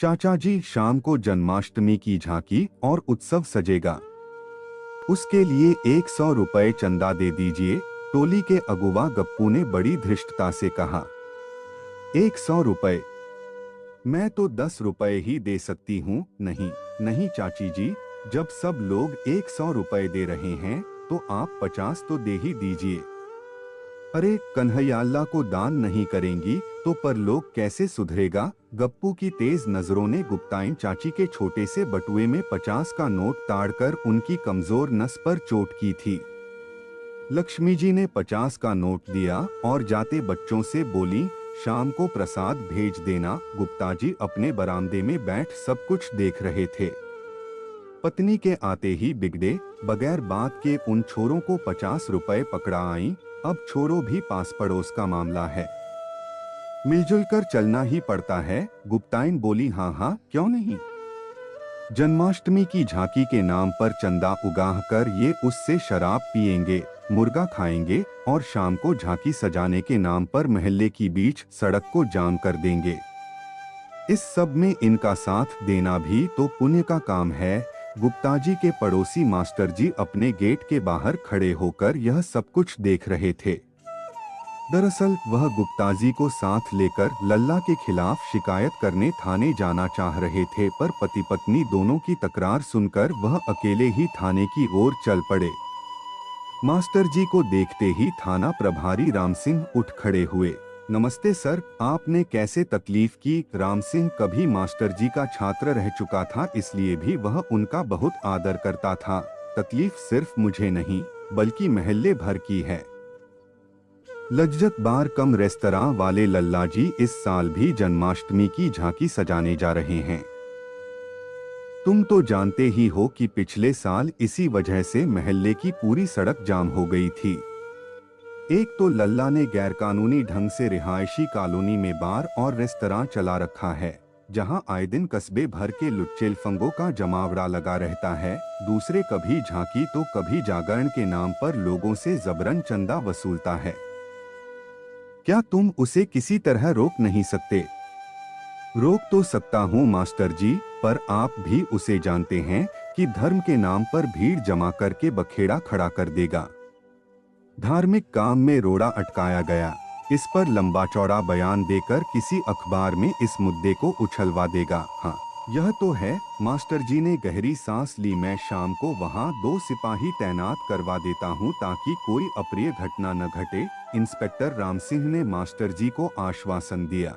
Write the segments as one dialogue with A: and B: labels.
A: चाचा जी, शाम को जन्माष्टमी की झांकी और उत्सव सजेगा। उसके लिए 100 रुपए चंदा दे दीजिए। टोली के अगुवा गप्पू ने बड़ी धृष्टता से कहा। 100 रुपए? मैं तो 10 रुपए ही दे सकती हूँ। नहीं नहीं चाची जी, जब सब लोग 100 रुपए दे रहे हैं तो आप 50 तो दे ही दीजिए। अरे कन्हैयाल्ला को दान नहीं करेंगी तो परलोक कैसे सुधरेगा? गप्पू की तेज नजरों ने गुप्ताइन चाची के छोटे से बटुए में 50 का नोट ताड़कर उनकी कमजोर नस पर चोट की थी। लक्ष्मी जी ने 50 का नोट दिया और जाते बच्चों से बोली, शाम को प्रसाद भेज देना। गुप्ता जी अपने बरामदे में बैठ सब कुछ देख रहे थे। पत्नी के आते ही बिगड़े बगैर बात के उन छोरों को 50 रुपए पकड़ा आई। अब छोरों भी पास पड़ोस का मामला है, मिलजुल कर चलना ही पड़ता है। गुप्ताइन बोली, हाँ हाँ क्यों नहीं। जन्माष्टमी की झांकी के नाम पर चंदा उगाह कर ये उससे शराब पिएंगे, मुर्गा खाएंगे और शाम को झांकी सजाने के नाम पर महल्ले की बीच सड़क को जाम कर देंगे। इस सब में इनका साथ देना भी तो पुण्य का काम है। गुप्ता जी के पड़ोसी मास्टर जी अपने गेट के बाहर खड़े होकर यह सब कुछ देख रहे थे। दरअसल वह गुप्ता जी को साथ लेकर लल्ला के खिलाफ शिकायत करने थाने जाना चाह रहे थे, पर पति पत्नी दोनों की तकरार सुनकर वह अकेले ही थाने की ओर चल पड़े। मास्टर जी को देखते ही थाना प्रभारी राम सिंह उठ खड़े हुए। नमस्ते सर, आपने कैसे तकलीफ की? राम सिंह कभी मास्टर जी का छात्र रह चुका था, इसलिए भी वह उनका बहुत आदर करता था। तकलीफ सिर्फ मुझे नहीं बल्कि महल्ले भर की है। लज्जत बार कम रेस्तरां वाले लल्ला जी इस साल भी जन्माष्टमी की झांकी सजाने जा रहे हैं। तुम तो जानते ही हो कि पिछले साल इसी वजह से महल्ले की पूरी सड़क जाम हो गई थी। एक तो लल्ला ने गैरकानूनी ढंग से रिहायशी कॉलोनी में बार और रेस्तरां चला रखा है, जहां आए दिन कस्बे भर के लुच्चे लफंगों का जमावड़ा लगा रहता है। दूसरे कभी झांकी तो कभी जागरण के नाम पर लोगों से जबरन चंदा वसूलता है। क्या तुम उसे किसी तरह रोक नहीं सकते? रोक तो सकता हूँ मास्टर जी, पर आप भी उसे जानते हैं कि धर्म के नाम पर भीड़ जमा करके बखेड़ा खड़ा कर देगा। धार्मिक काम में रोड़ा अटकाया गया, इस पर लंबा चौड़ा बयान देकर किसी अखबार में इस मुद्दे को उछलवा देगा। हाँ यह तो है। मास्टर जी ने गहरी सांस ली। मैं शाम को वहाँ 2 सिपाही तैनात करवा देता हूँ ताकि कोई अप्रिय घटना न घटे। इंस्पेक्टर राम सिंह ने मास्टर जी को आश्वासन दिया।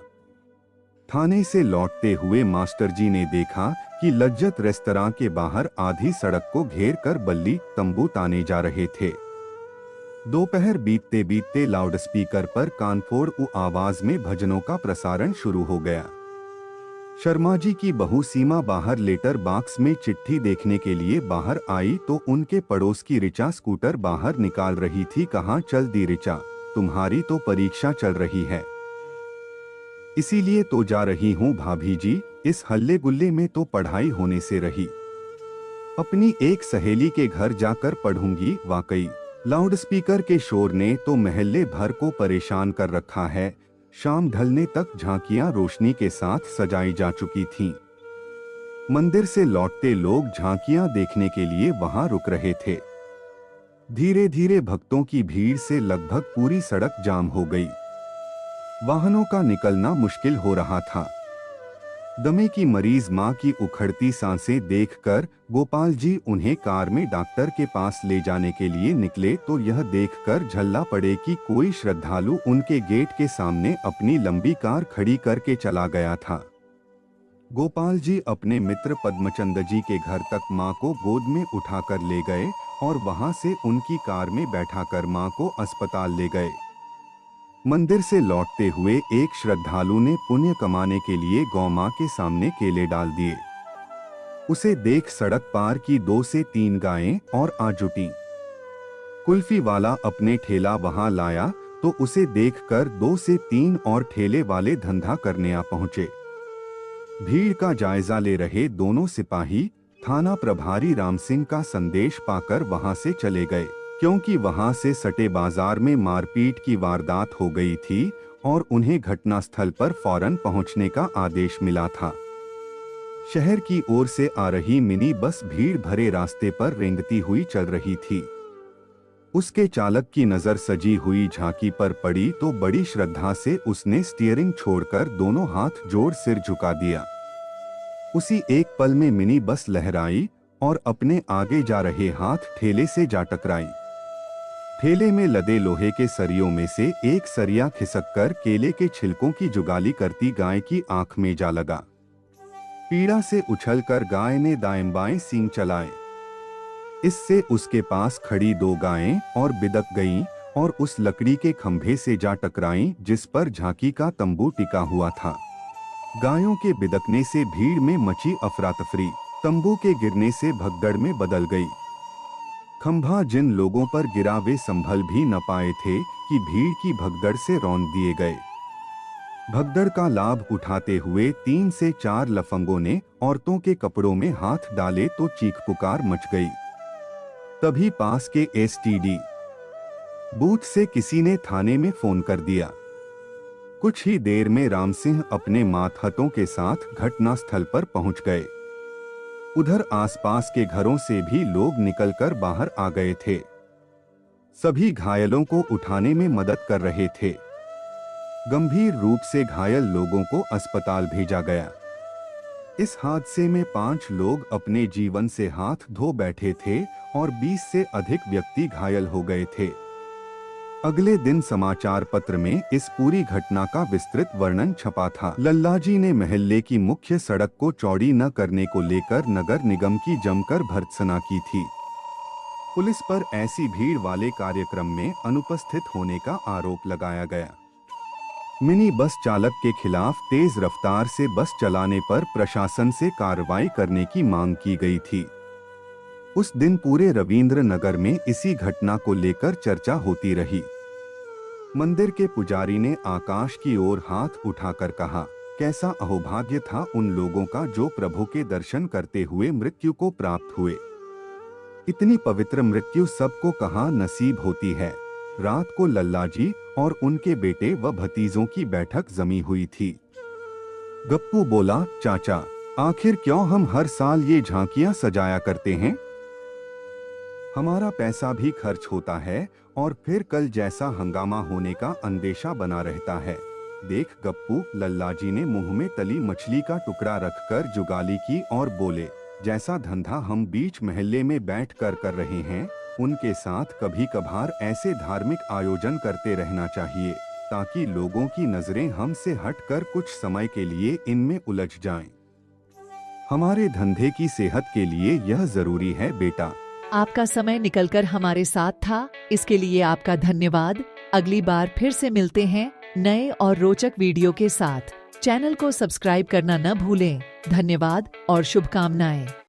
A: थाने से लौटते हुए मास्टर जी ने देखा कि लज्जत रेस्तरां के बाहर आधी सड़क को घेर कर बल्ली तंबू ताने जा रहे थे। दोपहर बीतते बीतते लाउडस्पीकर पर कानफोड़ आवाज में भजनों का प्रसारण शुरू हो गया। शर्मा जी की बहू सीमा बाहर लेटर बॉक्स में चिट्ठी देखने के लिए बाहर आई तो उनके पड़ोस की रिचा स्कूटर बाहर निकाल रही थी। कहाँ चल दी रिचा, तुम्हारी तो परीक्षा चल रही है, इसीलिए तो जा रही हूँ भाभी जी। इस हल्ले गुल्ले में तो पढ़ाई होने से रही। अपनी एक सहेली के घर जाकर पढ़ूंगी। वाकई लाउडस्पीकर के शोर ने तो महल्ले भर को परेशान कर रखा है। शाम ढलने तक झांकियां रोशनी के साथ सजाई जा चुकी थीं। मंदिर से लौटते लोग झांकियां देखने के लिए वहां रुक रहे थे। धीरे धीरे भक्तों की भीड़ से लगभग पूरी सड़क जाम हो गई। वाहनों का निकलना मुश्किल हो रहा था। दमे की मरीज मां की उखड़ती सांसें देखकर गोपाल जी उन्हें कार में डॉक्टर के पास ले जाने के लिए निकले तो यह देखकर झल्ला पड़े कि कोई श्रद्धालु उनके गेट के सामने अपनी लंबी कार खड़ी करके चला गया था। गोपाल जी अपने मित्र पद्मचंद जी के घर तक मां को गोद में उठाकर ले गए और वहां से उनकी कार में बैठाकर मां को अस्पताल ले गए। मंदिर से लौटते हुए एक श्रद्धालु ने पुण्य कमाने के लिए गौ मां के सामने केले डाल दिए। उसे देख सड़क पार की 2 से 3 गायें और आ जुटी। कुल्फी वाला अपने ठेला वहां लाया तो उसे देखकर 2 से 3 और ठेले वाले धंधा करने आ पहुंचे। भीड़ का जायजा ले रहे दोनों सिपाही थाना प्रभारी राम सिंह का संदेश पाकर वहां से चले गए, क्योंकि वहां से सटे बाजार में मारपीट की वारदात हो गई थी और उन्हें घटनास्थल पर फौरन पहुंचने का आदेश मिला था। शहर की ओर से आ रही मिनी बस भीड़ भरे रास्ते पर रेंगती हुई चल रही थी। उसके चालक की नजर सजी हुई झांकी पर पड़ी तो बड़ी श्रद्धा से उसने स्टीयरिंग छोड़कर दोनों हाथ जोड़ सिर झुका दिया। उसी एक पल में मिनी बस लहराई और अपने आगे जा रहे हाथ ठेले से जा टकराई। ठेले में लदे लोहे के सरियों में से एक सरिया खिसककर केले के छिलकों की जुगाली करती गाय की आंख में जा लगा। पीड़ा से उछलकर गाय ने दाएं बाएं सींग चलाए। इससे उसके पास खड़ी दो गायें और बिदक गईं और उस लकड़ी के खंभे से जा टकराईं जिस पर झांकी का तंबू टिका हुआ था। गायों के बिदकने से भीड़ में मची अफरा-तफरी तंबू के गिरने से भगदड़ में बदल गई। खंभा जिन लोगों पर गिरा वे संभल भी न पाए थे कि भीड़ की भगदड़ से रौंद दिए गए। भगदड़ का लाभ उठाते हुए 3 से 4 लफंगों ने औरतों के कपड़ों में हाथ डाले तो चीख पुकार मच गई। तभी पास के एसटीडी बूथ से किसी ने थाने में फोन कर दिया। कुछ ही देर में राम सिंह अपने मातहतों के साथ घटनास्थल पर पहुंच गए। उधर आसपास के घरों से भी लोग निकलकर बाहर आ गए थे। सभी घायलों को उठाने में मदद कर रहे थे। गंभीर रूप से घायल लोगों को अस्पताल भेजा गया। इस हादसे में 5 लोग अपने जीवन से हाथ धो बैठे थे और 20 से अधिक व्यक्ति घायल हो गए थे। अगले दिन समाचार पत्र में इस पूरी घटना का विस्तृत वर्णन छपा था। लल्लाजी ने महल्ले की मुख्य सड़क को चौड़ी न करने को लेकर नगर निगम की जमकर भर्त्सना की थी। पुलिस पर ऐसी भीड़ वाले कार्यक्रम में अनुपस्थित होने का आरोप लगाया गया। मिनी बस चालक के खिलाफ तेज रफ्तार से बस चलाने पर प्रशासन से कार्रवाई करने की मांग की गई थी। उस दिन पूरे रवींद्र नगर में इसी घटना को लेकर चर्चा होती रही। मंदिर के पुजारी ने आकाश की ओर हाथ उठाकर कहा, कैसा अहोभाग्य था उन लोगों का जो प्रभु के दर्शन करते हुए मृत्यु को प्राप्त हुए। इतनी पवित्र मृत्यु सबको कहाँ नसीब होती है। रात को लल्लाजी और उनके बेटे व भतीजों की बैठक जमी हुई थी। गप्पू बोला, चाचा आखिर क्यों हम हर साल ये झांकियां सजाया करते हैं? हमारा पैसा भी खर्च होता है और फिर कल जैसा हंगामा होने का अंदेशा बना रहता है। देख गप्पू, लल्लाजी ने मुंह में तली मछली का टुकड़ा रखकर जुगाली की और बोले, जैसा धंधा हम बीच महल्ले में बैठ कर रहे हैं उनके साथ कभी कभार ऐसे धार्मिक आयोजन करते रहना चाहिए ताकि लोगों की नजरें हमसे हटकर कुछ समय के लिए इनमें उलझ जाएं। हमारे धंधे की सेहत के लिए यह जरूरी है बेटा।
B: आपका समय निकलकर हमारे साथ था, इसके लिए आपका धन्यवाद। अगली बार फिर से मिलते हैं नए और रोचक वीडियो के साथ। चैनल को सब्सक्राइब करना न भूलें। धन्यवाद और शुभकामनाएं।